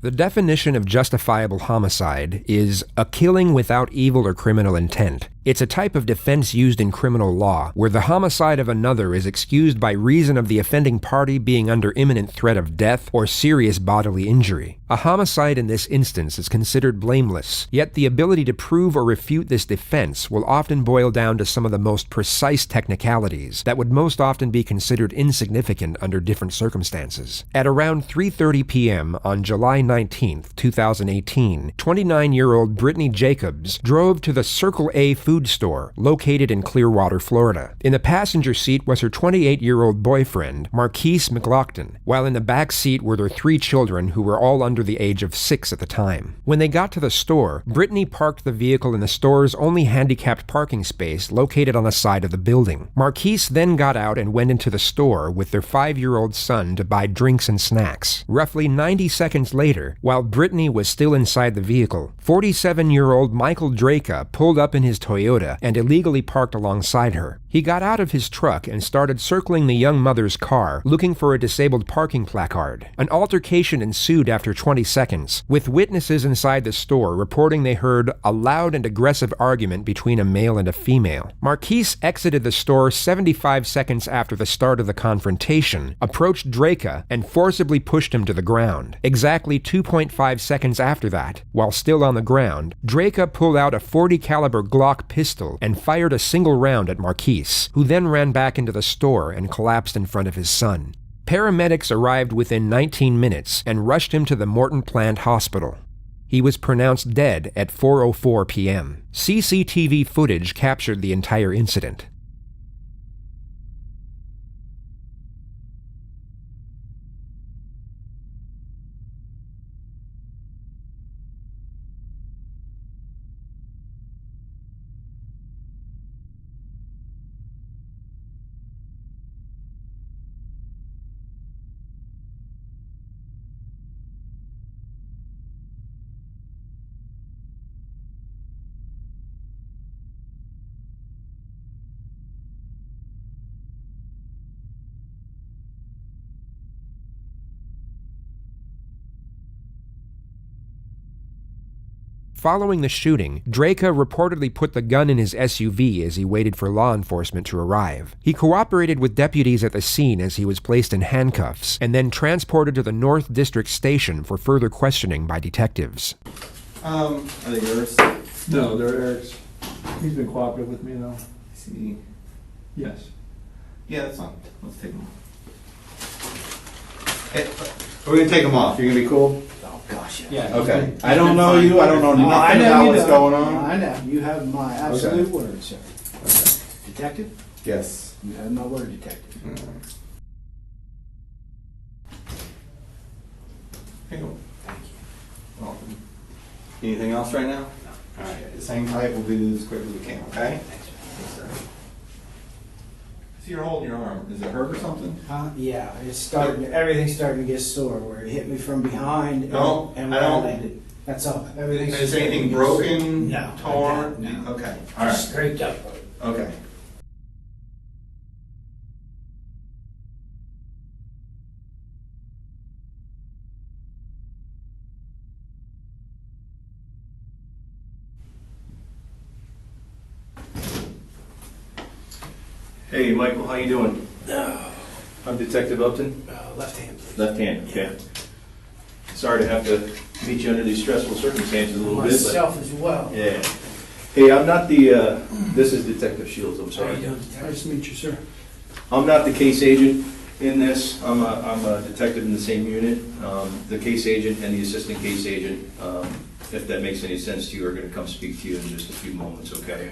The definition of justifiable homicide is a killing without evil or criminal intent. It's a type of defense used in criminal law, where the homicide of another is excused by reason of the offending party being under imminent threat of death or serious bodily injury. A homicide in this instance is considered blameless, yet the ability to prove or refute this defense will often boil down to some of the most precise technicalities that would most often be considered insignificant under different circumstances. At around 3:30 p.m. on July 19, 2018, 29-year-old Brittany Jacobs drove to the Circle A food store located in Clearwater, Florida. In the passenger seat was her 28-year-old boyfriend, Marquise McLaughlin, while in the back seat were their 3 children who were all under the age of 6 at the time. When they got to the store, Brittany parked the vehicle in the store's only handicapped parking space located on the side of the building. Marquise then got out and went into the store with their 5-year-old son to buy drinks and snacks. Roughly 90 seconds later, while Brittany was still inside the vehicle, 47-year-old Michael Draka pulled up in his Toyota and illegally parked alongside her. He got out of his truck and started circling the young mother's car, looking for a disabled parking placard. An altercation ensued after 20 seconds, with witnesses inside the store reporting they heard a loud and aggressive argument between a male and a female. Marquise exited the store 75 seconds after the start of the confrontation, approached Draka, and forcibly pushed him to the ground. Exactly 2.5 seconds after that, while still on the ground, Draka pulled out a .40 caliber Glock pistol and fired a single round at Marquise, who then ran back into the store and collapsed in front of his son. Paramedics arrived within 19 minutes and rushed him to the Morton Plant Hospital. He was pronounced dead at 4:04 p.m. CCTV footage captured the entire incident. Following the shooting, Draka reportedly put the gun in his SUV as he waited for law enforcement to arrive. He cooperated with deputies at the scene as he was placed in handcuffs, and then transported to the North District Station for further questioning by detectives. Are they yours? No, they're Eric's. He's been cooperative with me though. See. Yes. Yeah, that's fine. Let's take them off. Hey, we're gonna take them off. You're gonna be cool? Oh gosh, Yeah. Okay. I don't know you. I don't know nothing about what's going on. I know. You have my absolute word, sir. Okay. Detective? Yes. You have my word, detective. Hang on. Thank you. Welcome. Anything else right now? No. All right. The same type. We'll do this as quick as we can. Okay. Thanks, sir. Yes, sir. See, you're holding your arm. Is it hurt or something? Yeah, it's starting. Everything's starting to get sore. Where it hit me from behind and, No, and I where I don't- landed. That's all. Everything's. Is anything broken? No. Torn? No. Okay. All right. Scraped up. Okay. Hey, Michael, how you doing? I'm Detective Upton. Left hand, please. Left hand, okay. Sorry to have to meet you under these stressful circumstances a little bit, Myself as well. but yeah. Hey, I'm not the. This is Detective Shields. I'm How sorry. you doing, detective? Nice to meet you, sir. I'm not the case agent in this. I'm a detective in the same unit. The case agent and the assistant case agent, if that makes any sense to you, are going to come speak to you in just a few moments. Okay.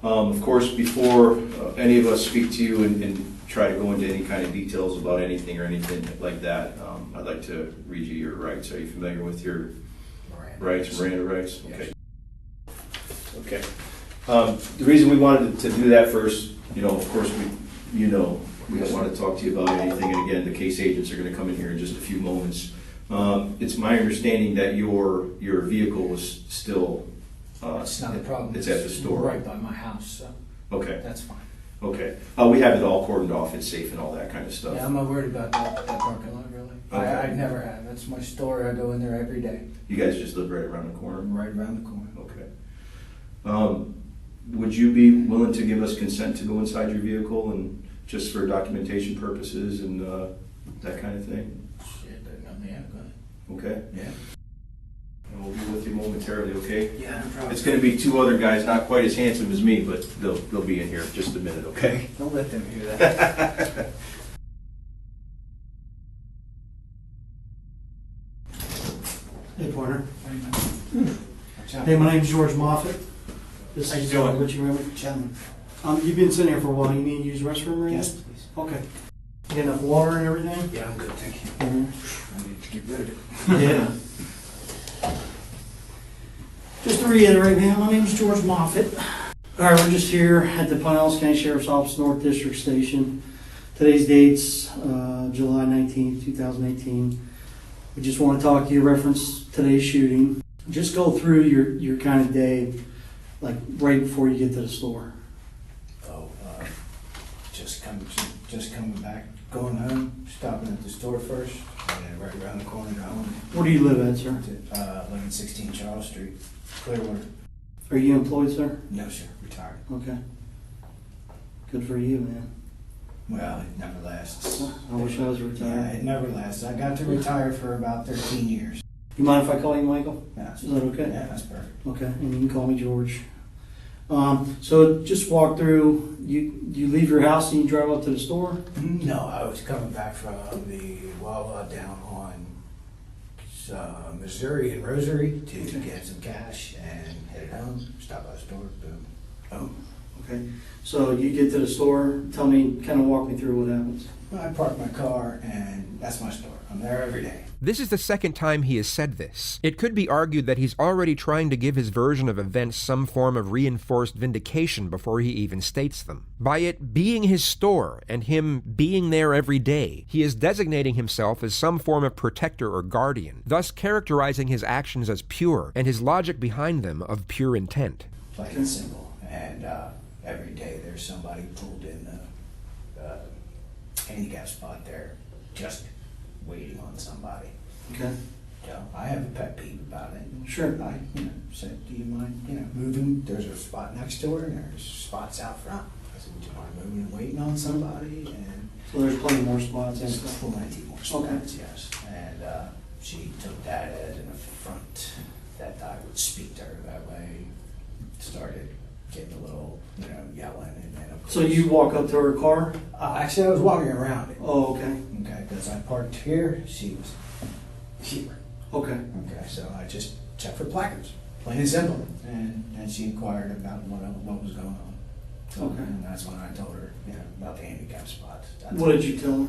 Of course, before any of us speak to you and try to go into any kind of details about anything or anything like that, I'd like to read you your rights. Are you familiar with your rights, Miranda rights? Okay. Okay. The reason we wanted to do that first, of course, we don't want to talk to you about anything. And again, the case agents are going to come in here in just a few moments. It's my understanding that your vehicle was still. It's not a problem. It's at the store. Right by my house, so Okay. that's fine. Okay. We have it all cordoned off, it's safe and all that kind of stuff. Yeah, I'm not worried about that parking lot, really. Okay. I never have. That's my store. I go in there every day. You guys just live right around the corner? Right around the corner. Okay. Would you be willing to give us consent to go inside your vehicle and just for documentation purposes and that kind of thing? Shit, yeah, go ahead. Okay? Yeah. And we'll be with you momentarily, okay? Yeah, no problem. It's going to be two other guys, not quite as handsome as me, but they'll be in here in just a minute, okay? Don't let them hear that. Hey, partner. Watch out. Hey, my name's George Moffett. This How you is doing? Richie Raymond. Gentlemen. You've been sitting here for a while. You need to use the restroom right Yes, now? please. Okay. You got enough water and everything? Yeah, I'm good, thank you. Mhm. I need to get rid of it. Yeah. Just to reiterate, man, my name's George Moffett. All right, we're just here at the Pinellas County Sheriff's Office North District Station. Today's date's July 19th, 2018. We just want to talk to you, reference today's shooting. Just go through your kind of day, like right before you get to the store. Oh, just coming back, going home, stopping at the store first, and then right around the corner going. Where do you live at, sir? 1116 Charles Street, Clearwater. Are you employed, sir? No, sir, retired. Okay. Good for you, man. Well, it never lasts. I wish I was Yeah, retired. it never lasts. I got to retire for about 13 years. You mind if I call you Michael? Yeah, Is that okay? Yeah, that's perfect. Okay, and you can call me George. So just walk through, you leave your house and you drive up to the store? No, I was coming back from the Wawa down on Missouri and Rosary to get some cash and headed home, stop by the store, boom. Oh, okay. So you get to the store, tell me, kind of walk me through what happens. I park my car and that's my store. I'm there every day. This is the second time he has said this. It could be argued that he's already trying to give his version of events some form of reinforced vindication before he even states them. By it being his store and him being there every day, he is designating himself as some form of protector or guardian, thus characterizing his actions as pure and his logic behind them of pure intent. Plain and simple. And every day there's somebody pulled in the handicap spot there, just waiting on somebody. Okay. So I have a pet peeve about it. Sure. I said, do you mind, moving? There's a spot next door and there's spots out front. I said, would you mind moving and waiting on somebody? And So there's plenty more spots and there's stuff. plenty more spots, yes. And she took that as an affront that I would speak to her that way. Started getting a little, yelling, and then of course. So you walk up to her car? Actually, I was walking around it. Oh, okay. Okay, because I parked here, she was here. Okay. Okay, so I just checked for placards, plain and simple. And she inquired about what was going on. So, Okay. and that's when I told her, about the handicap spots. What did you tell her?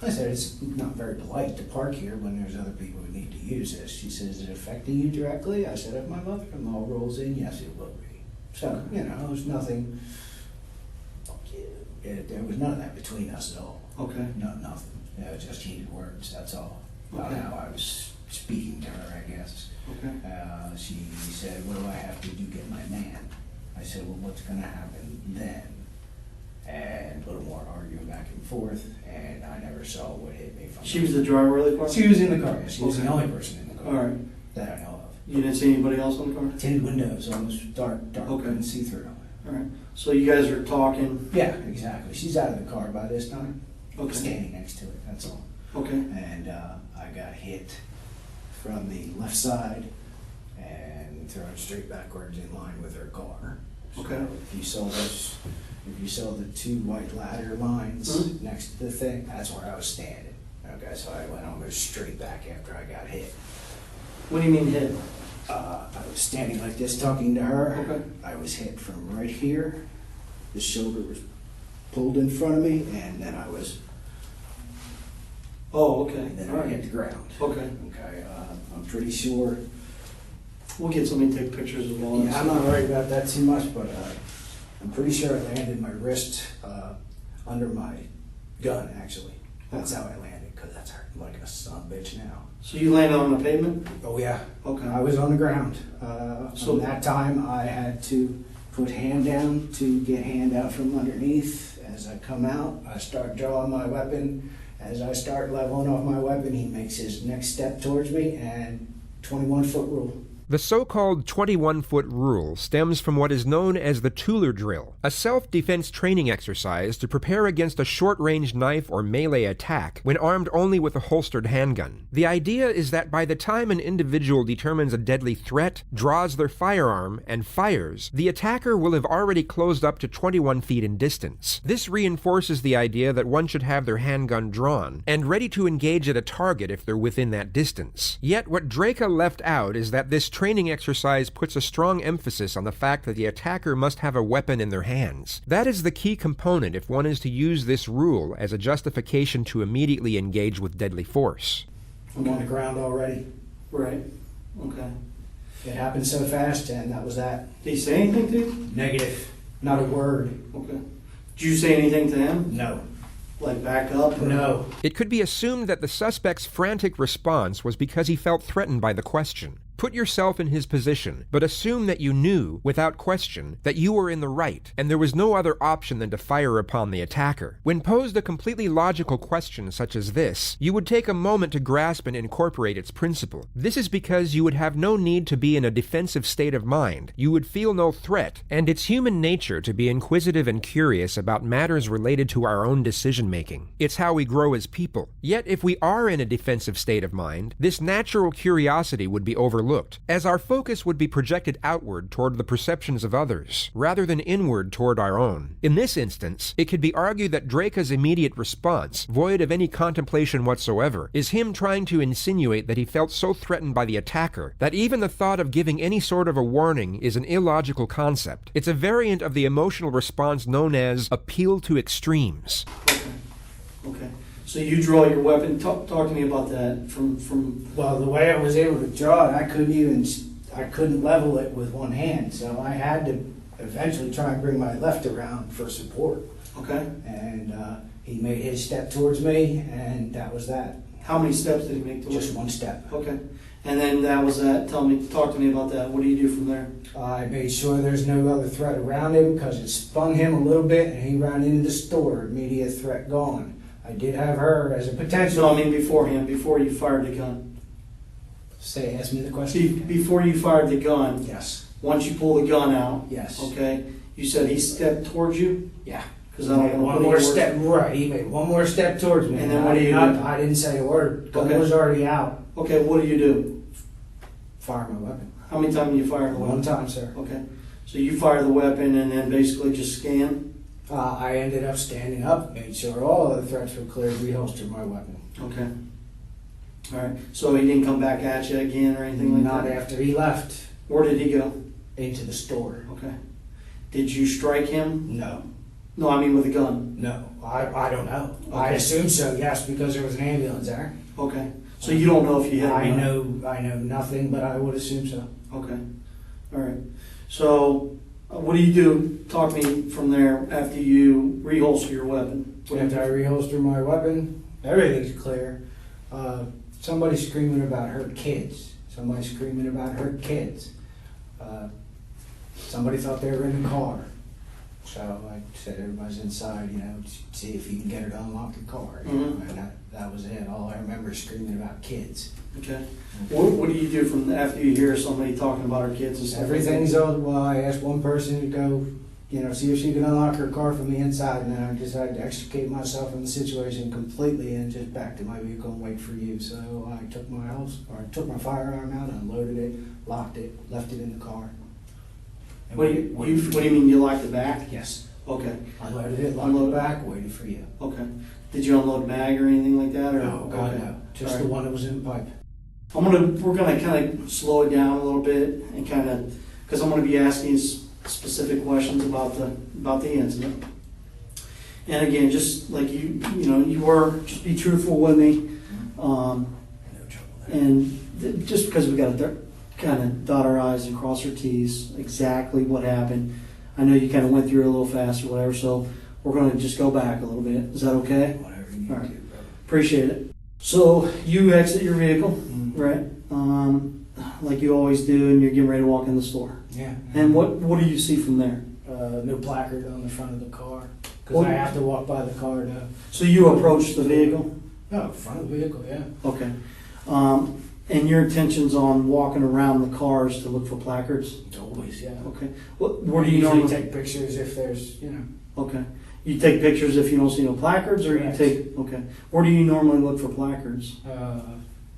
I said, it's not very polite to park here when there's other people who need to use this. She says, is it affecting you directly? I said, if my mother-in-law rolls in, yes, it will be. So, there's nothing, there was none of that between us at all. Okay. No, nothing. It was just heated words, that's all. About Okay. how I was speaking to her, I guess. Okay. She said, what do I have to do to get my man? I said, well, what's gonna happen then? And a little more arguing back and forth, and I never saw what hit me from She was the driver of the car? She was in the car, yes. She was the Okay. only person in the car. All right. That I know of. You didn't see anybody else in the car? Tinted windows, almost dark, Okay. couldn't see through. All right. So you guys are talking? Yeah, exactly. She's out of the car by this time. Okay. Standing next to it, that's all. Okay. And I got hit from the left side and thrown straight backwards in line with her car. Okay. So if you saw the two white ladder lines Mhm. next to the thing, that's where I was standing. Okay, so I went almost straight back after I got hit. What do you mean hit? I was standing like this talking to her. Okay. I was hit from right here. The shoulder was pulled in front of me, and then I was, Oh, okay. and then All I right. hit the ground. Okay. Okay, I'm pretty sure. We'll get somebody to take pictures of all that Yeah, I'm stuff. not worried about that too much, but I'm pretty sure I landed my wrist under my gun, actually. That's how I landed, because that's hurting like a son of a bitch now. So you landed on the pavement? Oh, yeah. Okay. I was on the ground. So- So that time I had to put hand down to get hand out from underneath. As I come out, I start drawing my weapon. As I start leveling off my weapon, he makes his next step towards me, and 21-foot rule. The so-called 21-foot rule stems from what is known as the Tuller drill, a self-defense training exercise to prepare against a short-range knife or melee attack when armed only with a holstered handgun. The idea is that by the time an individual determines a deadly threat, draws their firearm, and fires, the attacker will have already closed up to 21 feet in distance. This reinforces the idea that one should have their handgun drawn and ready to engage at a target if they're within that distance. Yet what Draca left out is that this training exercise puts a strong emphasis on the fact that the attacker must have a weapon in their hands. That is the key component if one is to use this rule as a justification to immediately engage with deadly force. I'm on the ground already. Right. Okay. It happened so fast, and that was that. Did he say anything to you? Negative. Not a word. Okay. Did you say anything to him? No. Like back up? Or? No. It could be assumed that the suspect's frantic response was because he felt threatened by the question. Put yourself in his position, but assume that you knew, without question, that you were in the right, and there was no other option than to fire upon the attacker. When posed a completely logical question such as this, you would take a moment to grasp and incorporate its principle. This is because you would have no need to be in a defensive state of mind, you would feel no threat, and it's human nature to be inquisitive and curious about matters related to our own decision-making. It's how we grow as people. Yet if we are in a defensive state of mind, this natural curiosity would be overlooked, as our focus would be projected outward toward the perceptions of others, rather than inward toward our own. In this instance, it could be argued that Draca's immediate response, void of any contemplation whatsoever, is him trying to insinuate that he felt so threatened by the attacker that even the thought of giving any sort of a warning is an illogical concept. It's a variant of the emotional response known as appeal to extremes. Okay. So you draw your weapon. Talk to me about that. From Well, the way I was able to draw it, I couldn't level it with one hand, so I had to eventually try and bring my left around for support. Okay. And he made his step towards me, and that was that. How many steps did he make towards Just you? one step. Okay. And then that was that. Talk to me about that. What do you do from there? I made sure there's no other threat around him because it spun him a little bit, and he ran into the store. Immediate threat gone. I did have her as a potential. No, I mean beforehand, before you fired the gun. Ask me the question. Before you fired the gun, Yes. once you pull the gun out, Yes. okay, you said he stepped towards you? Yeah. Because I don't want to one put more any words- step. Right. He made one more step towards me. And then what do you do? I didn't say a word. Gun Okay. was already out. Okay, what do you do? Fire my weapon. How many times do you fire the One weapon? time, sir. Okay. So you fire the weapon and then basically just scan? I ended up standing up, made sure all of the threats were cleared, reholstered my weapon. Okay. All right. So he didn't come back at you again or anything like Not that? after he left Where did he go? into the store. Okay. Did you strike him? No. No, I mean with a gun. No. I don't know. I Okay. assume so, yes, because there was an ambulance there. Okay. So you don't know if you hit him? I or not? know nothing, but I would assume so. Okay. All right. So what do you do? Talk to me from there after you reholster your weapon. After I reholster my weapon, everything's clear. Somebody screaming about hurt kids. Somebody screaming about hurt kids. Somebody thought they were in the car. So I said everybody's inside, see if you can get her to unlock the car. Mhm. And that was it. All I remember is screaming about kids. Okay. What do you do from after you hear somebody talking about our kids and stuff? Everything's on. Well, I asked one person to go, see if she could unlock her car from the inside, and then I decided to extricate myself from the situation completely and just back to my vehicle and wait for you. So I took my firearm out, unloaded it, locked it, left it in the car. And What do you mean you locked the back? Yes. Okay. Unloaded it, locked it back, waited for you. Okay. Did you unload mag or anything like that? Or? No, God, Okay. no. Just All the right. one that was in the pipe. We're gonna kind of slow it down a little bit and because I'm gonna be asking you specific questions about the incident. And again, just like you were, just be truthful with me. No trouble there. And just because we got to kind of dot our I's and cross our T's exactly what happened. I know you kind of went through it a little fast or whatever, so we're going to just go back a little bit. Is that okay? Whatever you need All to right. do, brother. Appreciate it. So you exit your vehicle, Mhm. right? Like you always do, and you're getting ready to walk in the store. Yeah. And what do you see from there? no placard on the front of the car, because Well- I have to walk by the car to, So you approached the vehicle? no, front of the vehicle, yeah. Okay. And your intentions on walking around the cars to look for placards? Always, yeah. Okay. Where do I you usually normally take pictures if there's, Okay. You take pictures if you don't see no placards, or you Correct. take, okay. Where do you normally look for placards?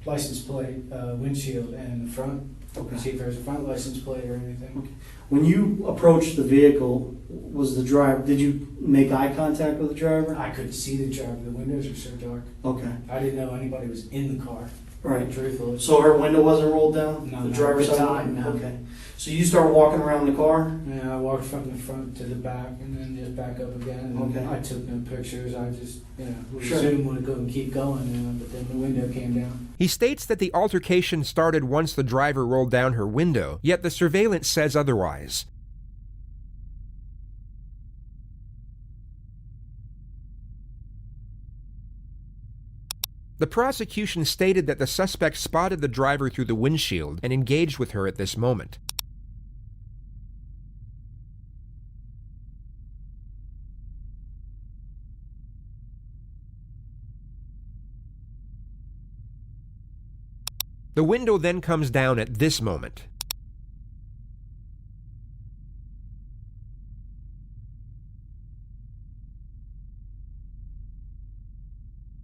license plate, windshield, and the front. Okay. See if there's a front license plate or anything. When you approached the vehicle, was the driver, did you make eye contact with the driver? I couldn't see the driver. The windows are so dark. Okay. I didn't know anybody was in the car. Right. Truthfully. So her window wasn't rolled down? No, The not driver's at the side? time, no. Okay. So you start walking around the car? Yeah, I walked from the front to the back and then just back up again. And Okay. I took no pictures. I just, would Sure. assume would go and keep going, but then the window came down. He states that the altercation started once the driver rolled down her window, yet the surveillance says otherwise. The prosecution stated that the suspect spotted the driver through the windshield and engaged with her at this moment. The window then comes down at this moment.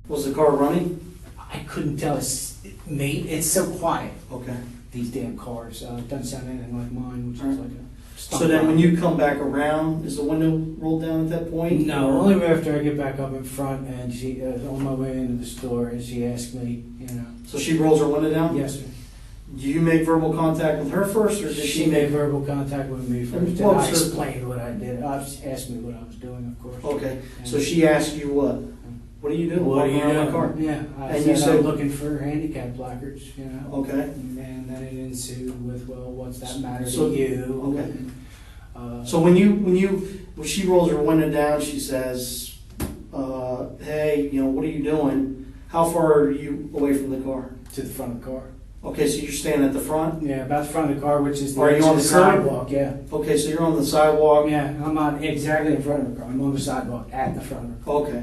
Was the car running? I couldn't tell. It's so quiet, Okay. these damn cars. It doesn't sound anything like mine, which is Alright. like a... So then when you come back around, is the window rolled down at that point? No, Or- only after I get back up in front and she, on my way into the store, and she asked me, So she rolls her window down? Yes, sir. Do you make verbal contact with her first, or did She made verbal contact with me first, and Well, I so- explained what I did. She asked me what I was doing, of course. Okay, so she asked you what? What are you doing? What are you Walking around doing? my car? Yeah, I And said, you said- I'm looking for handicap placards, Okay. And then it ensued with, well, what's that matter So- to you? okay. And, So when she rolls her window down, she says, hey, what are you doing? How far are you away from the car? to the front of the car. Okay, so you're standing at the front? Yeah, about the front of the car, which is the Are you edge on of the the curb? sidewalk, yeah. Okay, so you're on the sidewalk? Yeah, I'm not exactly in front of the car. I'm on the sidewalk at the front of the car. Okay.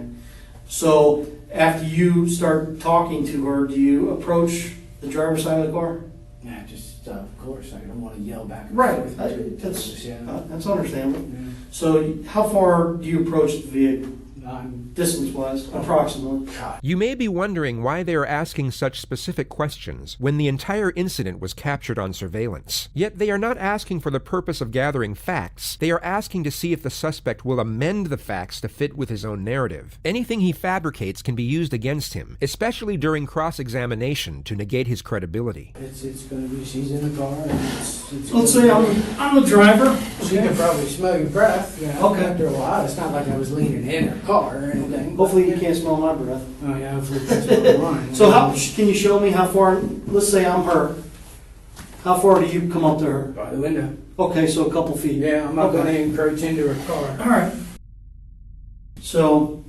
So after you start talking to her, do you approach the driver's side of the car? Yeah, just, of course, I don't want to yell back and Right, forth. that's- Yeah. That's understandable. Yeah. So how far do you approach the vehicle, I'm, distance-wise, approximately? God, You may be wondering why they are asking such specific questions when the entire incident was captured on surveillance. Yet they are not asking for the purpose of gathering facts. They are asking to see if the suspect will amend the facts to fit with his own narrative. Anything he fabricates can be used against him, especially during cross-examination to negate his credibility. it's going to be, she's in the car, and it's Let's say I'm the driver. she can probably smell your breath, Okay. after a while. It's not like I was leaning in her car or anything. Hopefully you can't smell my breath. Oh, yeah, hopefully you can smell mine. So can you show me how far, let's say I'm her, how far do you come up to her? By the window. Okay, so a couple feet. Yeah, I'm not Okay. going to encroach into her car. All right. So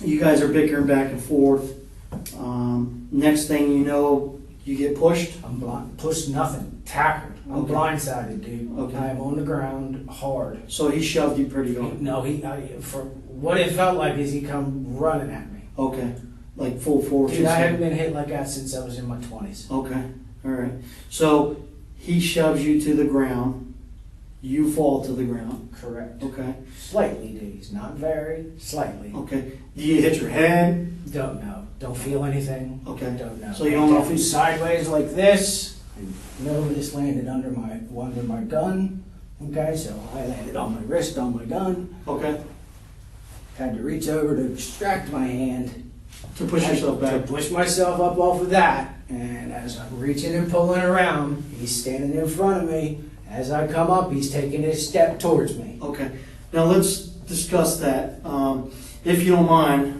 you guys are bickering back and forth. Next thing you know, you get pushed. I'm blind. Pushed nothing. Tackled. I'm Okay. blindsided, dude. Okay. I am on the ground hard. So he shoved you pretty good. No, for what it felt like is he come running at me. Okay, like full force. Dude, I haven't been hit like that since I was in my 20s. Okay, all right. So he shoves you to the ground. You fall to the ground. Correct. Okay. Slightly, dude. Not very. Slightly. Okay. Do you hit your head? Don't know. Don't feel anything. Okay. Don't know. So you don't know if Definitely sideways like this. No, this landed under my gun. Okay, so I landed on my wrist on my gun. Okay. Had to reach over to extract my hand. To push yourself To back. push myself up off of that. And as I'm reaching and pulling around, he's standing in front of me. As I come up, he's taking his step towards me. Okay. Now let's discuss that. If you don't mind,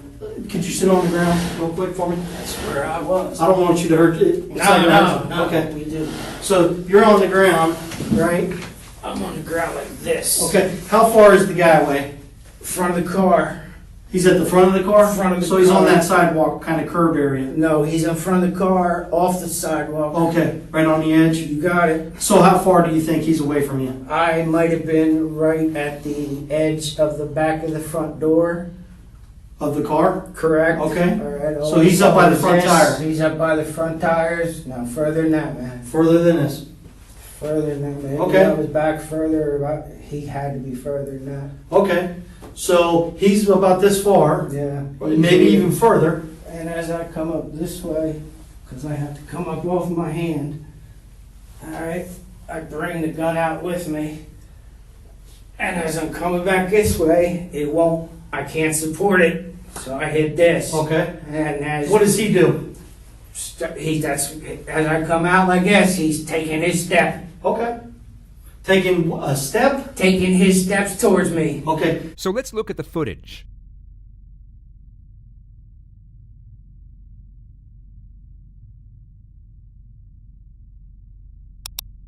could you sit on the ground real quick for me? That's where I was. I don't want you to hurt it. No. Okay. We do. So you're on the ground, right? I'm on the ground like this. Okay. How far is the guy away? Front of the car. He's at the front of the car? Front of the So he's on car. that sidewalk, kind of curved area? No, he's in front of the car, off the sidewalk. Okay, right on the edge? You got it. So how far do you think he's away from you? I might have been right at the edge of the back of the front door. Of the car? Correct. Okay. All right. So he's up by the front tire? He's up by the front tires. No, further than that, man. Further than this? Further than that, man. Okay. I was back further. He had to be further than that. Okay, so he's about this far, Yeah. maybe even further. And as I come up this way, because I have to come up off my hand, all right, I bring the gun out with me. And as I'm coming back this way, I can't support it. So I hit this. Okay. And as What does he do? as I come out like this, he's taking his step. Okay. Taking a step? Taking his steps towards me. Okay. So let's look at the footage.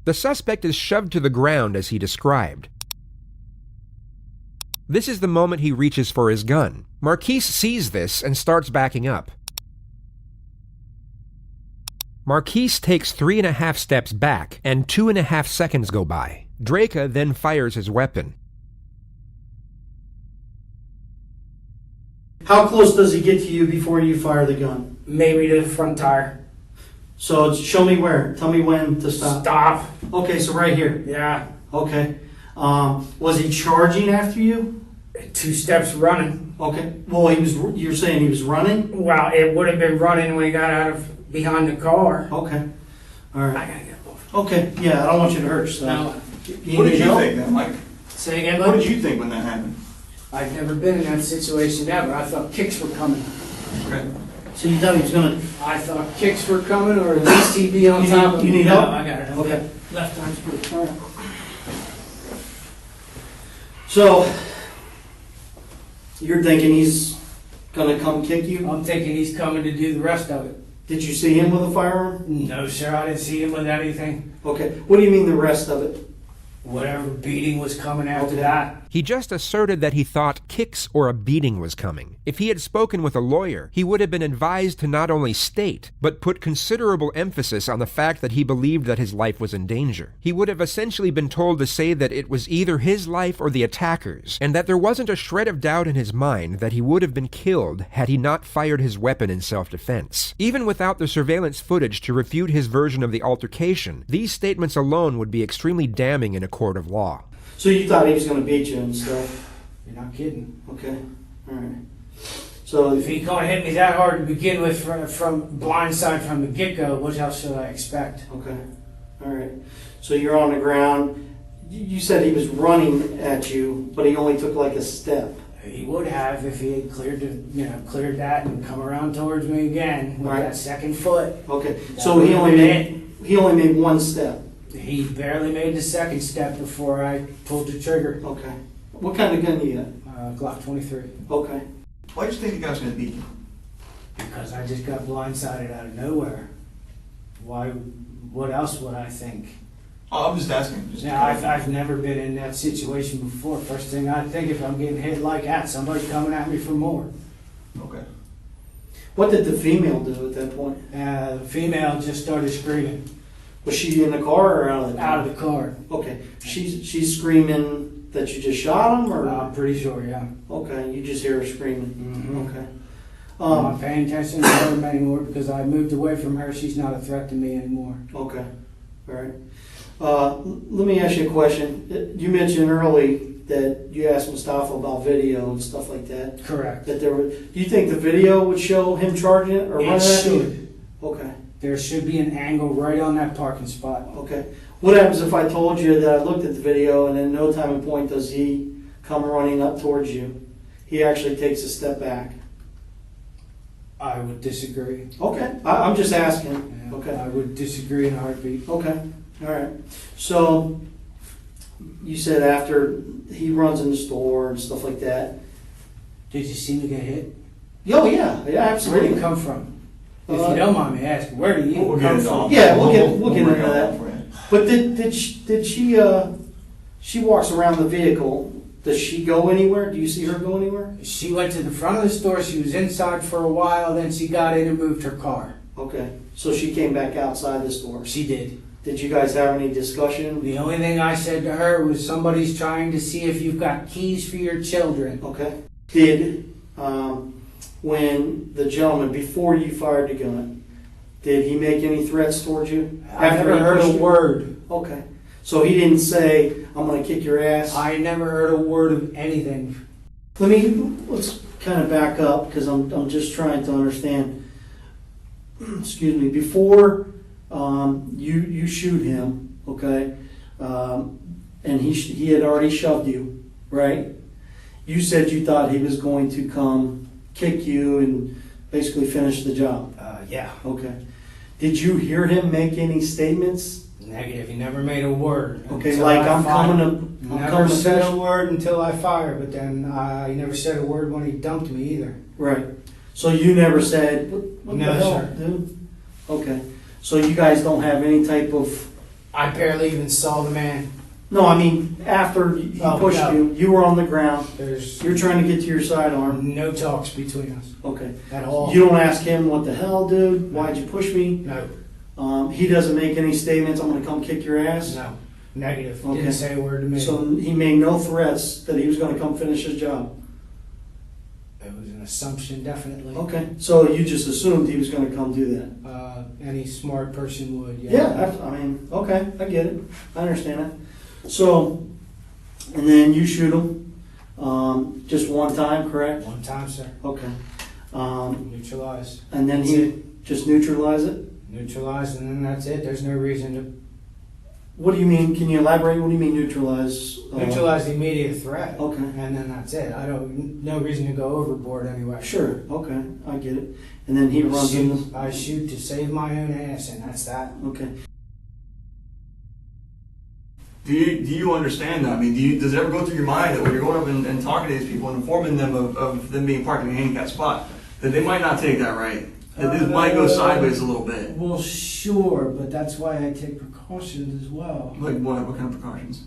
The suspect is shoved to the ground as he described. This is the moment he reaches for his gun. Marquise sees this and starts backing up. Marquise takes 3.5 steps back, and 2.5 seconds go by. Draca then fires his weapon. How close does he get to you before you fire the gun? Maybe to the front tire. So show me where. Tell me when to stop. Stop. Okay, so right here. Yeah. Okay. Was he charging after you? 2 steps running. Okay. Well, you're saying he was running? Well, it would have been running when he got out of behind the car. Okay. All I right. gotta get off. Okay. Yeah, I don't want you to hurt yourself. Now, What did need you help? think then, Mike? say again, What bud? did you think when that happened? I've never been in that situation ever. I thought kicks were coming. Okay. So you thought he was gonna? I thought kicks were coming, or at least he'd be on You top need- of you me. need No, help? I got it. Okay. Left arm's pretty. All right. So you're thinking he's gonna come kick you? I'm thinking he's coming to do the rest of it. Did you see him with a firearm? No, sir, I didn't see him with anything. Okay. What do you mean the rest of it? Whatever beating was coming after Okay. that. He just asserted that he thought kicks or a beating was coming. If he had spoken with a lawyer, he would have been advised to not only state, but put considerable emphasis on the fact that he believed that his life was in danger. He would have essentially been told to say that it was either his life or the attacker's, and that there wasn't a shred of doubt in his mind that he would have been killed had he not fired his weapon in self-defense. Even without the surveillance footage to refute his version of the altercation, these statements alone would be extremely damning in a court of law. So you thought he was gonna beat you and stuff? You're not kidding. Okay. All right. So If he can't hit me that hard to begin with from blindside from the get-go, what else should I expect? okay. All right. So you're on the ground. You said he was running at you, but he only took like a step. He would have if he had cleared that and come around towards me again with Right. that second foot. Okay. That So would he have only been made one step. He barely made the second step before I pulled the trigger. Okay. What kind of gun do you have? Glock 23. Okay. Why did you think the guy was going to beat you? Because I just got blindsided out of nowhere. Why? What else would I think? Oh, I'm just asking. Just Now, I've never been in that situation before. First thing I think, if I'm getting hit like that, somebody's coming at me for more. Okay. What did the female do at that point? The female just started screaming Was she in the car or out of the car? out of the car. Okay. She's screaming that you just shot him, or I'm pretty sure, yeah. okay, you just hear her screaming. Mhm. Okay. I'm not paying attention to her anymore because I moved away from her. She's not a threat to me anymore. Okay. All right. Let me ask you a question. You mentioned early that you asked Mustafa about video and stuff like that. Correct. That there do you think the video would show him charging it or running It at you? should. Okay. There should be an angle right on that parking spot. Okay. What happens if I told you that I looked at the video and in no time and point does he come running up towards you? He actually takes a step back. I would disagree. Okay. I'm just asking. Yeah, Okay. I would disagree in a heartbeat. Okay. All right. So you said after he runs in the store and stuff like that. Did you see me get hit? Oh yeah, yeah, Where did absolutely. it come from? If you don't mind me asking, where do you We'll get come into from? all- Yeah, we'll get break into all that. for you. But did she walks around the vehicle Does she go anywhere? Do you see her go anywhere? She went to the front of the store, she was inside for a while, then she got in and moved her car. Okay, so she came back outside the store. She did. Did you guys have any discussion? The only thing I said to her was somebody's trying to see if you've got keys for your children. Okay. Did, when the gentleman, before you fired the gun, did he make any threats towards you? I never he heard pushed a you? word. Okay. So he didn't say, I'm going to kick your ass? I never heard a word of anything. Let's kind of back up because I'm just trying to understand. Excuse me. Before you shoot him, okay, and he had already shoved you, right? You said you thought he was going to come kick you and basically finish the job. Yeah. Okay. Did you hear him make any statements? Negative. He never made a word. Okay, until like I I'm fired. coming to Never said finish. a word until I fired, but then he never said a word when he dumped me either. Right. So you never said, what No, the hell, sir. dude? Okay. So you guys don't have any type of... I barely even saw the man. No, I mean, after he Oh, pushed no. you were on the ground. There's You're trying to get to your sidearm. no talks between us Okay. at all. You don't ask him, what the hell, dude? Why'd you push me? No, He doesn't make any statements, I'm going to come kick your ass? no, negative. Okay. Didn't say a word to me. So he made no threats that he was going to come finish his job? It was an assumption, definitely. Okay. So you just assumed he was going to come do that? Any smart person would. Yeah, I mean, okay, I get it. I understand it. So, and then you shoot him just one time, correct? One time, sir. Okay. Neutralized. And then he just neutralize it? Neutralized, and then that's it. There's no reason to What do you mean? Can you elaborate? What do you mean neutralize? neutralize the immediate threat. Okay. And then that's it. No reason to go overboard anyway. Sure. Okay, I get it. And then he runs in. I shoot to save my own ass, and that's that. Okay. Do you understand that? I mean, does it ever go through your mind that when you're going up and talking to these people and informing them of them being parked in a handicapped spot, that they might not take that right? That this might go sideways a little bit? Well, sure, but that's why I take precautions as well. Like what? What kind of precautions?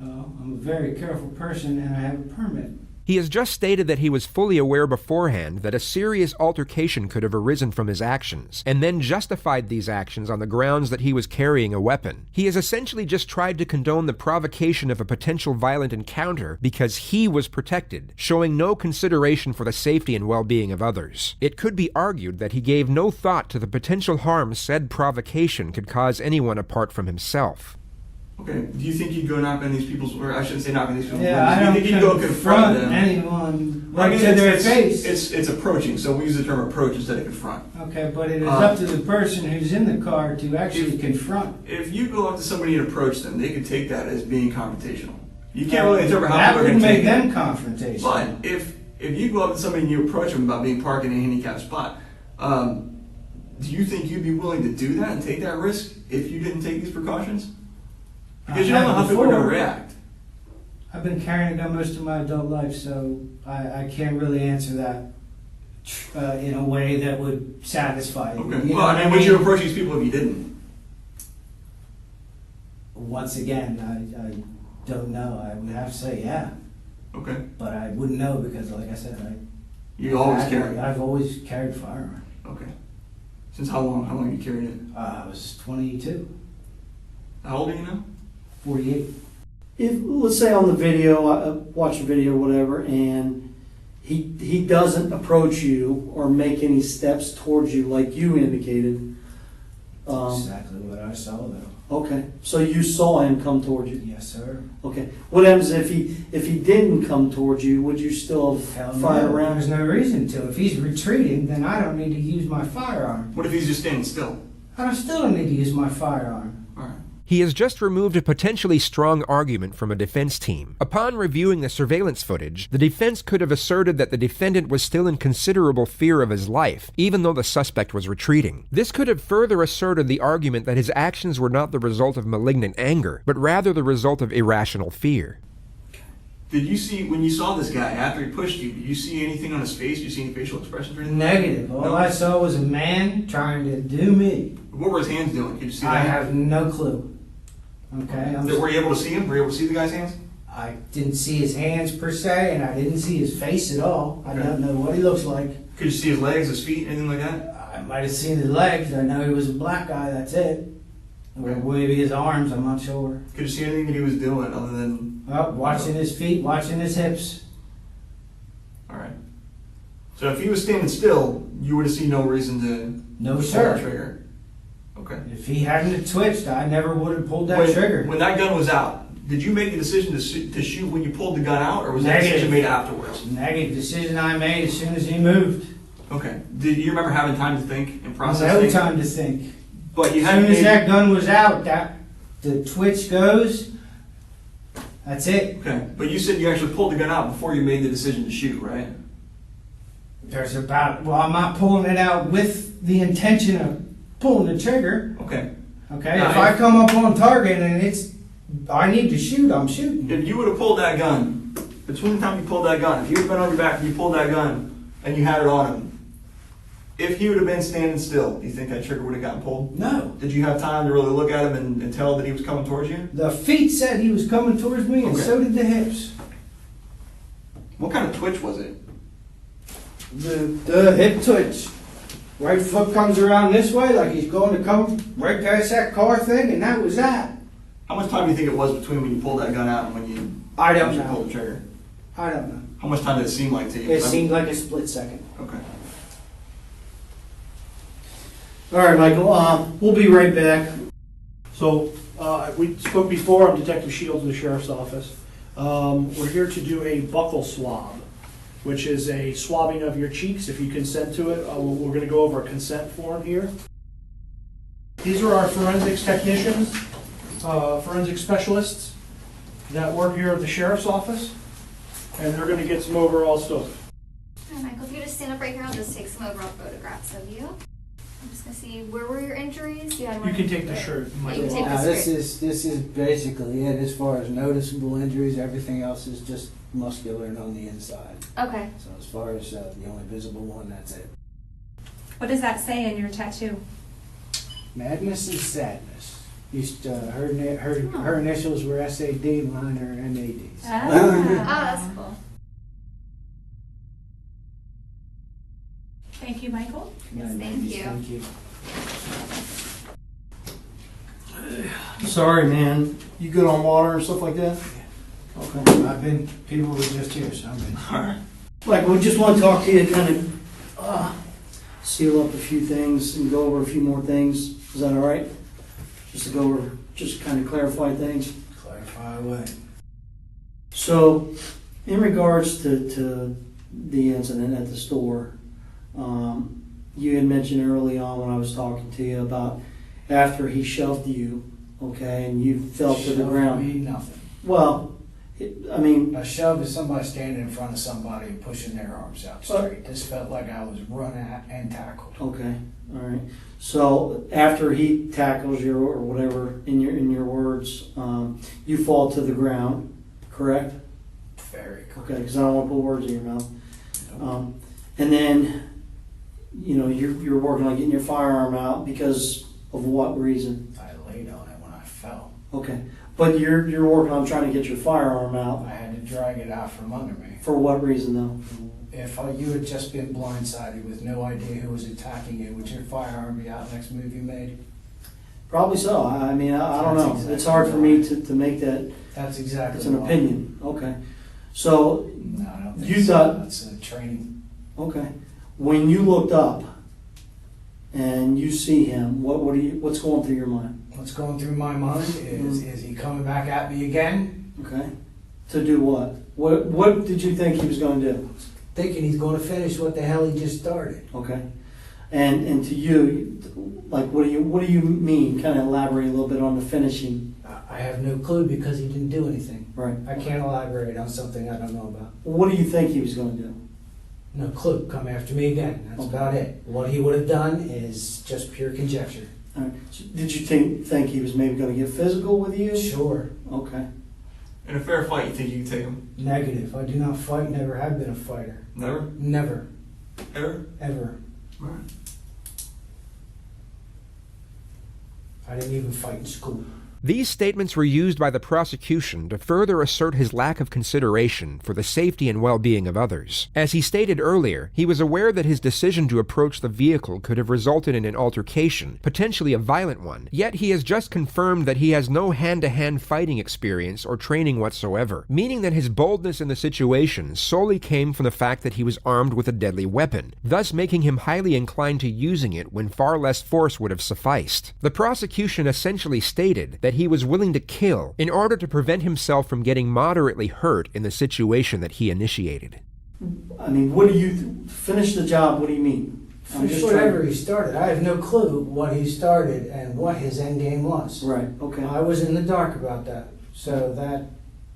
I'm a very careful person, and I have a permit. He has just stated that he was fully aware beforehand that a serious altercation could have arisen from his actions, and then justified these actions on the grounds that he was carrying a weapon. He has essentially just tried to condone the provocation of a potential violent encounter because he was protected, showing no consideration for the safety and well-being of others. It could be argued that he gave no thought to the potential harm said provocation could cause anyone apart from himself. Okay. Do you think you'd go knock on these people's, or I shouldn't say knock on these people's Yeah, windows. I Do you don't think you'd go confront them? anyone I right mean, to their face. It's approaching, so we use the term approach instead of confront. Okay, but it is up to the person who's in the car to actually If- confront. If you go up to somebody and approach them, they could take that as being confrontational. You can't really interpret how that people are would going to make take it. them confrontational. But if you go up to somebody and you approach them about being parked in a handicapped spot, do you think you'd be willing to do that and take that risk if you didn't take these precautions? Because you don't know how people are going to Before. react. I've been carrying a gun most of my adult life, so I can't really answer that in a way that would satisfy you. Okay. You know Well, what I mean, would you approach these people if you didn't? Once again, I don't know. I would have to say yeah, Okay. but I wouldn't know because, like I said, You always carry. I've always carried a firearm. Okay. Since how long? How long have you carried it? I was 22, How old are you now? 48. If, let's say on the video, watch the video, whatever, and he doesn't approach you or make any steps towards you like you indicated. Exactly what I saw, though. Okay, so you saw him come towards you. Yes, sir. Okay, what happens if he didn't come towards you? Would you still Hell fire no, around? There's no reason to. If he's retreating, then I don't need to use my firearm. What if he's just standing still? I still don't need to use my firearm. All right. He has just removed a potentially strong argument from a defense team. Upon reviewing the surveillance footage, the defense could have asserted that the defendant was still in considerable fear of his life, even though the suspect was retreating. This could have further asserted the argument that his actions were not the result of malignant anger, but rather the result of irrational fear. Did you see, when you saw this guy after he pushed you, did you see anything on his face? Did you see any facial expressions or anything? Negative. All No? I saw was a man trying to do me. What were his hands doing? Could you see I that? have no clue. Okay? Were you able to see him? Were you able to see the guy's hands? I didn't see his hands per se, and I didn't see his face at all. I don't know what he looks like. Could you see his legs, his feet, anything like that? I might have seen his legs. I know he was a black guy, that's it. Or Okay. maybe his arms, I'm not sure. Could you see anything that he was doing other than? Well, watching his feet, watching his hips. All right. So if he was standing still, you would have seen no reason to No, pull sir. the trigger. Okay. If he hadn't have twitched, I never would have pulled that when, trigger. When that gun was out, did you make the decision to shoot when you pulled the gun out, or was that Negative. decision made afterwards? Negative decision I made as soon as he moved. Okay. Did you remember having time to think and process No things? time to think. But you As had soon as made. that gun was out, the twitch goes. That's it. Okay. But you said you actually pulled the gun out before you made the decision to shoot, right? I'm not pulling it out with the intention of pulling the trigger. Okay. Okay, Now, if I come up on target and I need to shoot, I'm shooting. If you would have pulled that gun, between the time you pulled that gun, if you would have been on your back and you pulled that gun and you had it on him, if he would have been standing still, do you think that trigger would have gotten pulled? No. Did you have time to really look at him and tell that he was coming towards you? The feet said he was coming towards me, and Okay. so did the hips. What kind of twitch was it? The hip twitch. Right foot comes around this way, like he's going to come right past that car thing, and that was that. How much time do you think it was between when you pulled that gun out and when you I don't actually know. pulled the trigger? I don't know. How much time did it seem like to you? It seemed like a split second. Okay. All right, Michael, we'll be right back. So, we spoke before, I'm Detective Shields of the Sheriff's Office. We're here to do a buccal swab, which is a swabbing of your cheeks, if you consent to it. We're gonna go over a consent form here. These are our forensics technicians, forensic specialists that work here at the Sheriff's Office, and they're gonna get some overall stuff. All right, Michael, if you just stand up right here, I'll just take some overall photographs of you. I'm just gonna see, where were your injuries? You had one. You can take the shirt, You Michael. can take Now, the this shirt. is basically it as far as noticeable injuries. Everything else is just muscular and on the inside. Okay. So as far as the only visible one, that's it. What does that say in your tattoo? Madness and sadness. Used her initials were SAD, mine are MADs. Oh, that's cool. Thank you, Michael. Yes, thank you. Thank you. Sorry, man. You good on water and stuff like that? Okay. People were just here, so I've been. All right. Like, we just want to talk to you, kind of seal up a few things and go over a few more things. Is that all right? Just to go over, just kind of clarify things. Clarify away. So, in regards to the incident at the store, you had mentioned early on when I was talking to you about after he shoved you, okay, and you fell to the Shove me me, nothing. Well, I mean, A shove is somebody standing in front of somebody and pushing their arms out straight. This felt like I was run at and tackled. okay, all right. So after he tackles you or whatever, in your words, you fall to the ground, correct? Very cool. Okay, because I don't want to put words in your mouth. And then, you're working on getting your firearm out because of what reason? I laid on it when I fell. Okay, but you're working on trying to get your firearm out. I had to drag it out from under me. For what reason though? If you had just been blindsided with no idea who was attacking you, would your firearm be out next move you made? Probably so. I mean, I don't That's know. exactly It's hard for me why. to make that. That's exactly It's an why. opinion. Okay. So, No, I don't think You so. thought- That's a training. okay. When you looked up and you see him, what's going through your mind? What's going through my mind is he coming back at me again? Okay. To do what? What did you think he was going to do? Thinking he's going to finish what the hell he just started. Okay. And to you, like, what do you mean? Kind of elaborate a little bit on the finishing. I have no clue because he didn't do anything. Right. I can't elaborate on something I don't know about. What do you think he was going to do? No clue. Come after me again. That's Okay. about it. What he would have done is just pure conjecture. All right. So did you think he was maybe going to get physical with you? Sure. Okay. In a fair fight, you think you can take him? Negative. I do not fight. Never have been a fighter. Never? Never. Ever? Ever. All right. I didn't even fight in school. These statements were used by the prosecution to further assert his lack of consideration for the safety and well-being of others. As he stated earlier, he was aware that his decision to approach the vehicle could have resulted in an altercation, potentially a violent one, yet he has just confirmed that he has no hand-to-hand fighting experience or training whatsoever, meaning that his boldness in the situation solely came from the fact that he was armed with a deadly weapon, thus making him highly inclined to using it when far less force would have sufficed. The prosecution essentially stated that he was willing to kill in order to prevent himself from getting moderately hurt in the situation that he initiated. I mean, what do you, finish the job, what do you mean? Finish whatever he started. I have no clue what he started and what his end game was. Right, okay. I was in the dark about that. So that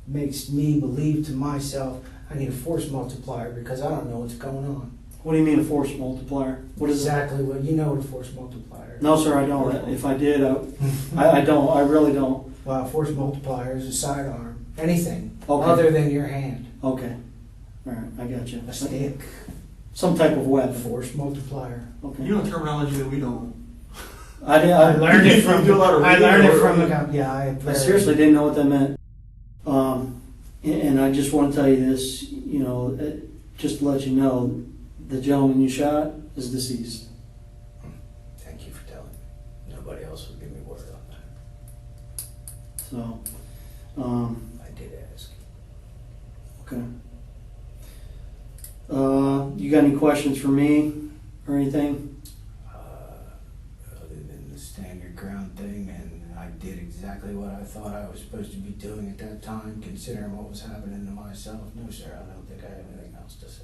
makes me believe to myself I need a force multiplier because I don't know what's going on. What do you mean a force multiplier? What is Exactly what you know what a force multiplier is. No, sir, I don't. If I did, I don't. I really don't. Well, a force multiplier is a sidearm. Anything Okay. other than your hand. Okay. All right, I got you. A stick. Some type of A weapon. force multiplier. Okay. You know terminology that we don't. I learned it from. You do a lot of I reading learned it or- from the. Yeah, I seriously didn't know what that meant. And I just want to tell you this, you know, just to let you know, the gentleman you shot is deceased. Thank you for telling me. Nobody else would give me word on that. So, I did ask. okay. You got any questions for me or anything? Other than the standard ground thing, and I did exactly what I thought I was supposed to be doing at that time, considering what was happening to myself. No, sir, I don't think I have anything else to say.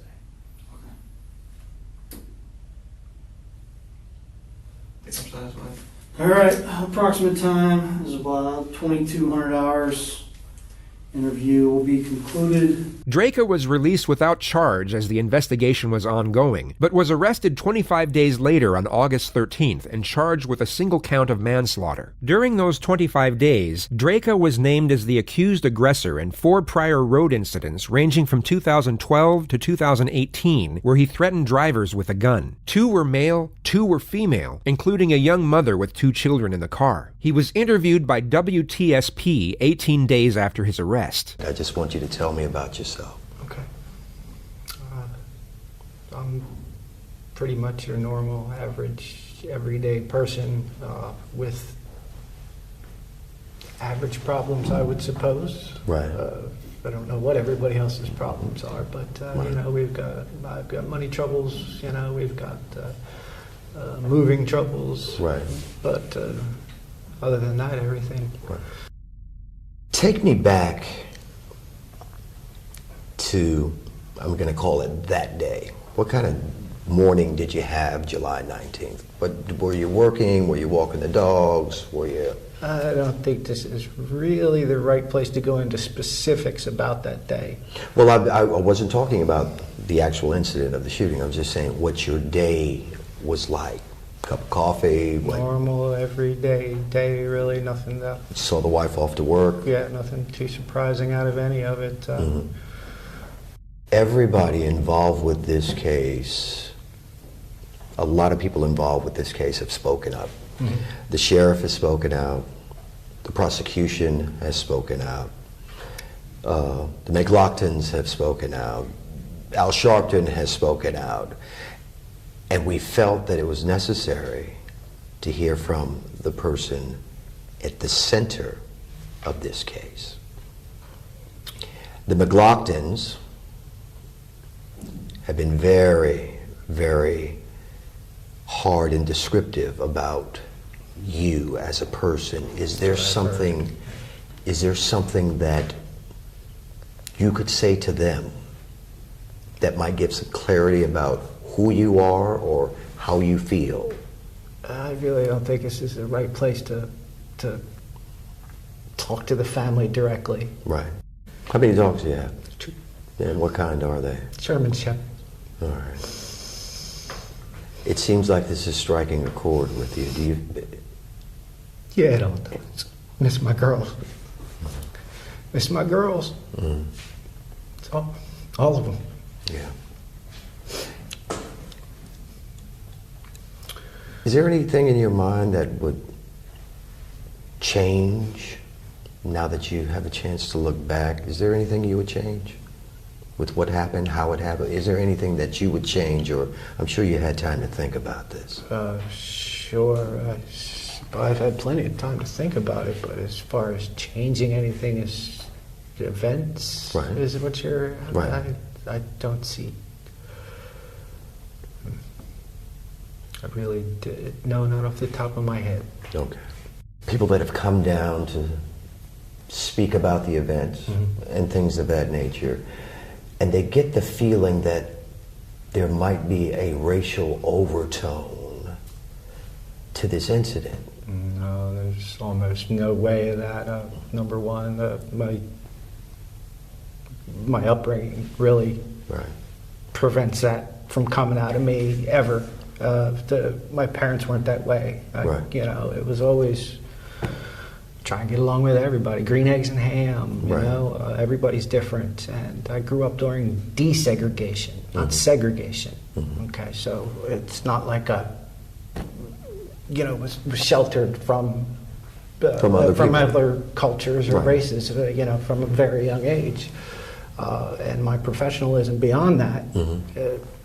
I'm satisfied. All right, approximate time is about 2,200 hours. Interview will be concluded. Draca was released without charge as the investigation was ongoing, but was arrested 25 days later on August 13th and charged with a single count of manslaughter. During those 25 days, Draca was named as the accused aggressor in 4 prior road incidents ranging from 2012 to 2018, where he threatened drivers with a gun. 2 were male, 2 were female, including a young mother with 2 children in the car. He was interviewed by WTSP 18 days after his arrest. I just want you to tell me about yourself. Okay. I'm pretty much your normal, average, everyday person with average problems, I would suppose. Right. I don't know what everybody else's problems are, but Right. you know, I've got money troubles. You know, we've got moving troubles. Right. But other than that, everything. Right. Take me back to, I'm going to call it that day. What kind of morning did you have July 19th? Were you working? Were you walking the dogs? Were you... I don't think this is really the right place to go into specifics about that day. Well, I wasn't talking about the actual incident of the shooting. I was just saying what your day was like. Cup of coffee? Normal, everyday day, really, nothing that... Saw the wife off to work? Yeah, nothing too surprising out of any of it. Everybody involved with this case, a lot of people involved with this case have spoken up. Mm-hmm. The sheriff has spoken out. The prosecution has spoken out. The McLaughlins have spoken out. Al Sharpton has spoken out. And we felt that it was necessary to hear from the person at the center of this case. The McLaughlins have been very, very hard and descriptive about you as a person. Is there something that you could say to them that might give some clarity about who you are or how you feel? I really don't think this is the right place to talk to the family directly. Right. How many dogs do you have? 2. And what kind are they? German Shepherd. All right. It seems like this is striking a chord with you. Do you? Yeah, I don't miss my girls. Miss my girls. Mm. It's all of them. Yeah. Is there anything in your mind that would change now that you have a chance to look back? Is there anything you would change with what happened, how it happened? Is there anything that you would change, or I'm sure you had time to think about this? Sure. I've had plenty of time to think about it, but as far as changing anything as events, Right. is what you're... Right. I don't see... I really did. No, not off the top of my head. Okay. People that have come down to speak about the events and things of that nature, and they get the feeling that there might be a racial overtone to this incident. No, there's almost no way of that. Number one, my upbringing really Right. prevents that from coming out of me ever. My parents weren't that way. Right. You know, it was always try and get along with everybody. Green eggs and ham. You Right. know, everybody's different. And I grew up during desegregation, not segregation. Okay, so it's not like was sheltered from other people. other cultures or Right. races. From a very young age. And my professionalism beyond that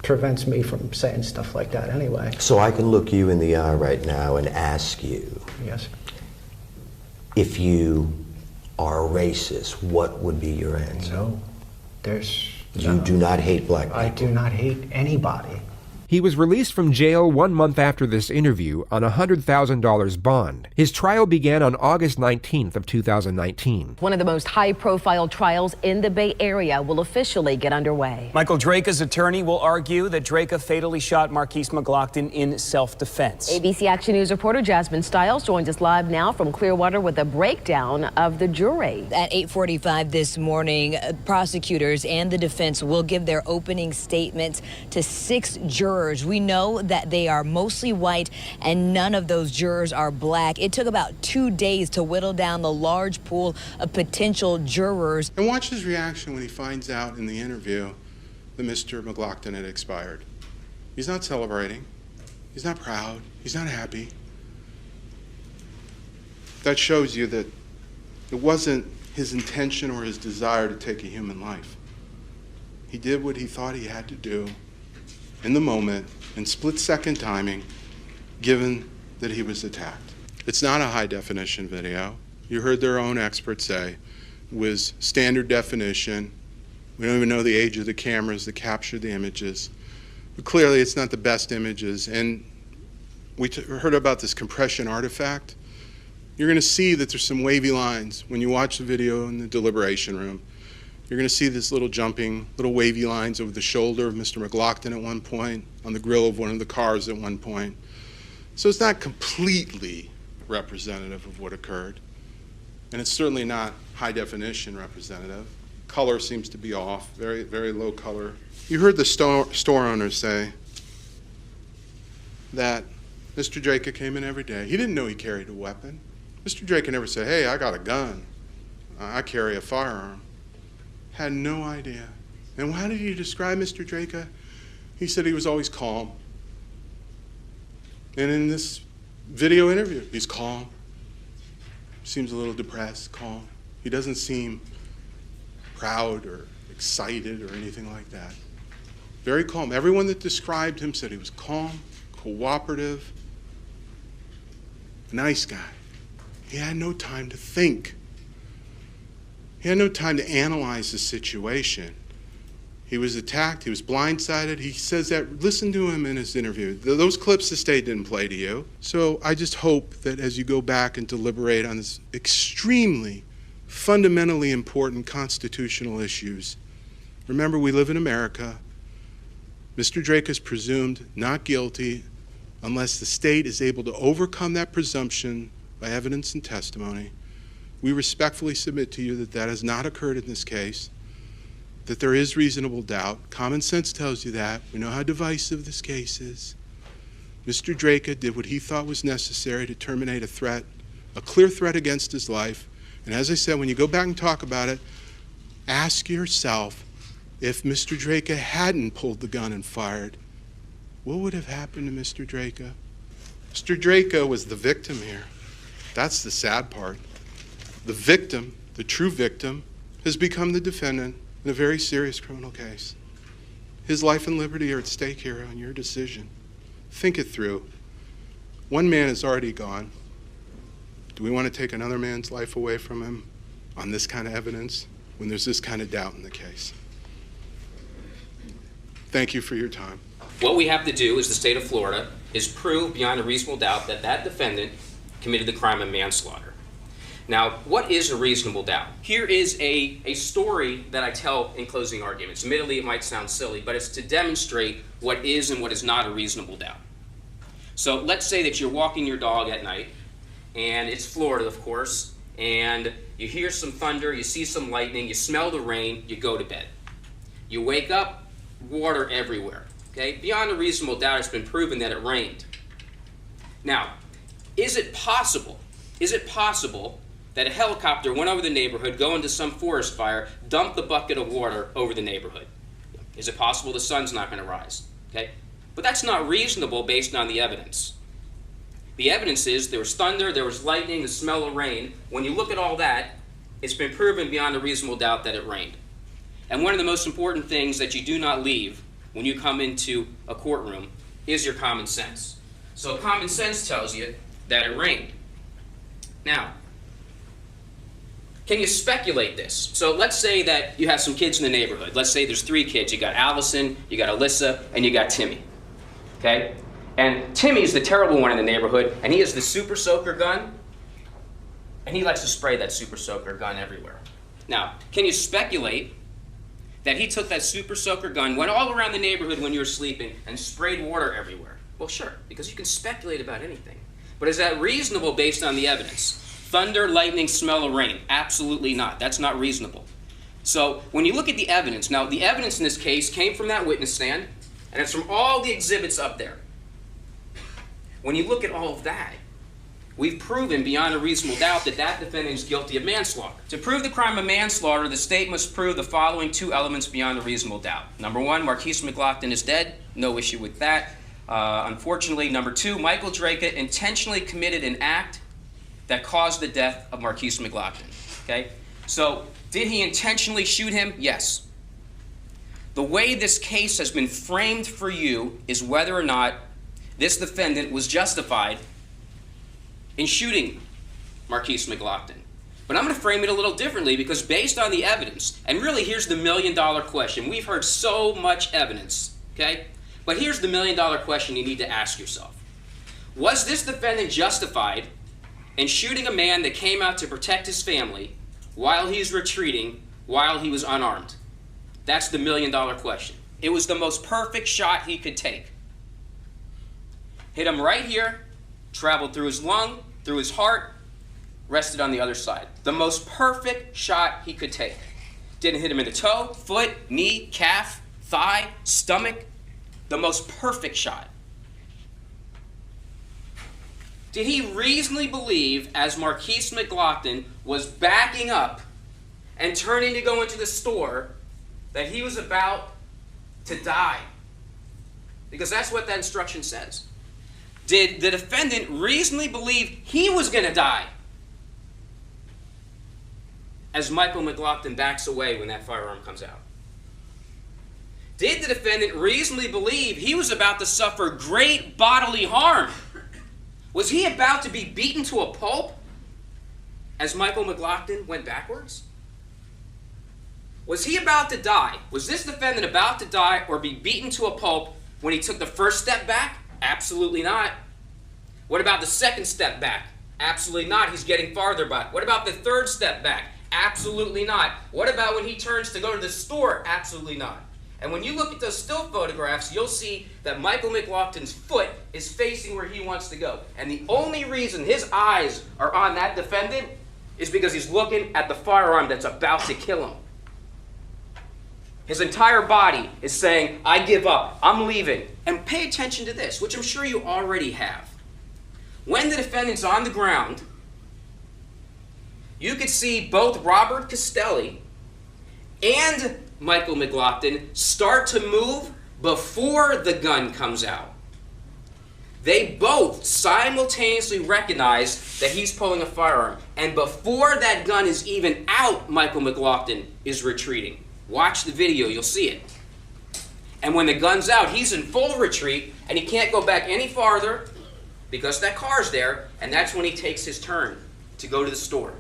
prevents me from saying stuff like that anyway. So I can look you in the eye right now and ask you, Yes. if you are racist, what would be your answer? No. You do not hate black people. I do not hate anybody. He was released from jail 1 month after this interview on a $100,000 bond. His trial began on August 19th of 2019. One of the most high-profile trials in the Bay Area will officially get underway. Michael Drake's attorney will argue that Drake fatally shot Marquise McLaughlin in self-defense. ABC Action News reporter Jasmine Stiles joins us live now from Clearwater with a breakdown of the jury. At 8:45 this morning, prosecutors and the defense will give their opening statements to 6 jurors. We know that they are mostly white and none of those jurors are black. It took about 2 days to whittle down the large pool of potential jurors. And watch his reaction when he finds out in the interview that Mr. McLaughlin had expired. He's not celebrating. He's not proud. He's not happy. That shows you that it wasn't his intention or his desire to take a human life. He did what he thought he had to do in the moment, in split-second timing, given that he was attacked. It's not a high-definition video. You heard their own experts say it was standard definition. We don't even know the age of the cameras that captured the images. But clearly, it's not the best images. And we heard about this compression artifact. You're going to see that there's some wavy lines when you watch the video in the deliberation room. You're going to see this little jumping, little wavy lines over the shoulder of Mr. McLaughlin at one point, on the grill of one of the cars at one point. So it's not completely representative of what occurred. And it's certainly not high definition representative. Color seems to be off, very, very low color. You heard the store owner say that Mr. Drake came in every day. He didn't know he carried a weapon. Mr. Drake never said, hey, I got a gun. I carry a firearm. Had no idea. And how did he describe Mr. Drake? He said he was always calm. And in this video interview, he's calm. Seems a little depressed, calm. He doesn't seem proud or excited or anything like that. Very calm. Everyone that described him said he was calm, cooperative, nice guy. He had no time to think. He had no time to analyze the situation. He was attacked, he was blindsided. He says that, listen to him in his interview. Those clips the state didn't play to you. So I just hope that as you go back and deliberate on this extremely, fundamentally important constitutional issues, remember we live in America. Mr. Drake is presumed not guilty unless the state is able to overcome that presumption by evidence and testimony. We respectfully submit to you that that has not occurred in this case, that there is reasonable doubt. Common sense tells you that. We know how divisive this case is. Mr. Drake did what he thought was necessary to terminate a threat, a clear threat against his life. And as I said, when you go back and talk about it, ask yourself, if Mr. Drake hadn't pulled the gun and fired, what would have happened to Mr. Drake? Mr. Drake was the victim here. That's the sad part. The victim, the true victim, has become the defendant in a very serious criminal case. His life and liberty are at stake here on your decision. Think it through. One man is already gone. Do we want to take another man's life away from him on this kind of evidence when there's this kind of doubt in the case? Thank you for your time. What we have to do as the state of Florida is prove beyond a reasonable doubt that that defendant committed the crime of manslaughter. Now, what is a reasonable doubt? Here is a story that I tell in closing arguments. Admittedly, it might sound silly, but it's to demonstrate what is and what is not a reasonable doubt. So let's say that you're walking your dog at night, and it's Florida, of course, and you hear some thunder, you see some lightning, you smell the rain, you go to bed. You wake up, water everywhere. Okay? Beyond a reasonable doubt, it's been proven that it rained. Now, is it possible that a helicopter went over the neighborhood, go into some forest fire, dumped the bucket of water over the neighborhood? Is it possible the sun's not going to rise? Okay? But that's not reasonable based on the evidence. The evidence is there was thunder, there was lightning, the smell of rain. When you look at all that, it's been proven beyond a reasonable doubt that it rained. And one of the most important things that you do not leave when you come into a courtroom is your common sense. So common sense tells you that it rained. Now, can you speculate this? So let's say that you have some kids in the neighborhood. Let's say there's 3 kids. You got Allison, you got Alyssa, and you got Timmy. Okay? And Timmy's the terrible one in the neighborhood, and he has the super soaker gun, and he likes to spray that super soaker gun everywhere. Now, can you speculate that he took that super soaker gun, went all around the neighborhood when you were sleeping, and sprayed water everywhere? Well, sure, because you can speculate about anything. But is that reasonable based on the evidence? Thunder, lightning, smell of rain? Absolutely not. That's not reasonable. So when you look at the evidence, now the evidence in this case came from that witness stand, and it's from all the exhibits up there. When you look at all of that, we've proven beyond a reasonable doubt that that defendant is guilty of manslaughter. To prove the crime of manslaughter, the state must prove the following 2 elements beyond a reasonable doubt. Number 1, Marquise McLaughlin is dead. No issue with that. Unfortunately, number 2, Michael Draka intentionally committed an act that caused the death of Marquise McLaughlin. Okay? So, did he intentionally shoot him? Yes. The way this case has been framed for you is whether or not this defendant was justified in shooting Marquise McLaughlin. But I'm going to frame it a little differently because based on the evidence, and really here's the $1 million question. We've heard so much evidence, okay? But here's the $1 million question you need to ask yourself. Was this defendant justified in shooting a man that came out to protect his family while he's retreating, while he was unarmed? That's the $1 million question. It was the most perfect shot he could take. Hit him right here, traveled through his lung, through his heart, rested on the other side. The most perfect shot he could take. Didn't hit him in the toe, foot, knee, calf, thigh, stomach. The most perfect shot. Did he reasonably believe, as Marquise McLaughlin was backing up and turning to go into the store, that he was about to die? Because that's what that instruction says. Did the defendant reasonably believe he was going to die as Michael McLaughlin backs away when that firearm comes out? Did the defendant reasonably believe he was about to suffer great bodily harm? Was he about to be beaten to a pulp as Michael McLaughlin went backwards? Was he about to die? Was this defendant about to die or be beaten to a pulp when he took the first step back? Absolutely not. What about the second step back? Absolutely not. He's getting farther back. What about the third step back? Absolutely not. What about when he turns to go to the store? Absolutely not. And when you look at those still photographs, you'll see that Michael McLaughlin's foot is facing where he wants to go. And the only reason his eyes are on that defendant is because he's looking at the firearm that's about to kill him. His entire body is saying, I give up, I'm leaving. And pay attention to this, which I'm sure you already have. When the defendant's on the ground, you could see both Robert Castelli and Michael McLaughlin start to move before the gun comes out. They both simultaneously recognize that he's pulling a firearm. And before that gun is even out, Michael McLaughlin is retreating. Watch the video, you'll see it. And when the gun's out, he's in full retreat, and he can't go back any farther because that car's there, and that's when he takes his turn to go to the store.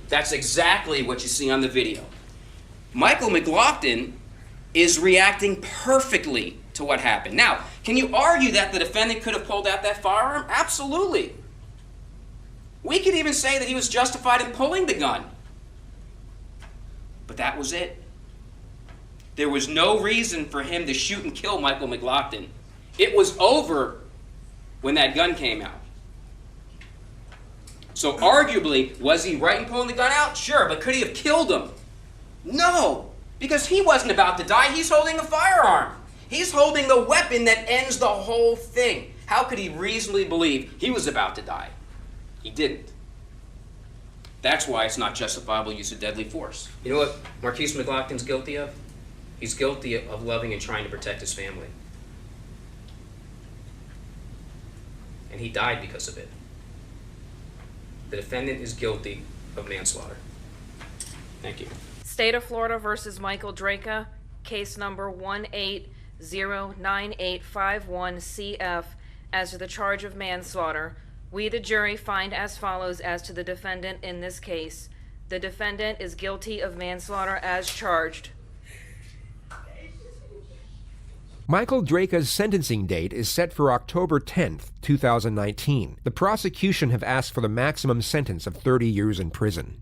That's exactly what you see on the video. Michael McLaughlin is reacting perfectly to what happened. Now, can you argue that the defendant could have pulled out that firearm? Absolutely. We could even say that he was justified in pulling the gun. But that was it. There was no reason for him to shoot and kill Michael McLaughlin. It was over when that gun came out. So arguably, was he right in pulling the gun out? Sure, but could he have killed him? No, because he wasn't about to die. He's holding a firearm. He's holding the weapon that ends the whole thing. How could he reasonably believe he was about to die? He didn't. That's why it's not justifiable use of deadly force. You know what Marquise McLaughlin's guilty of? He's guilty of loving and trying to protect his family. And he died because of it. The defendant is guilty of manslaughter. Thank you. State of Florida versus Michael Draka, case number 1809851CF, as to the charge of manslaughter. We, the jury, find as follows as to the defendant in this case. The defendant is guilty of manslaughter as charged. Michael Draka's sentencing date is set for October 10th, 2019. The prosecution have asked for the maximum sentence of 30 years in prison.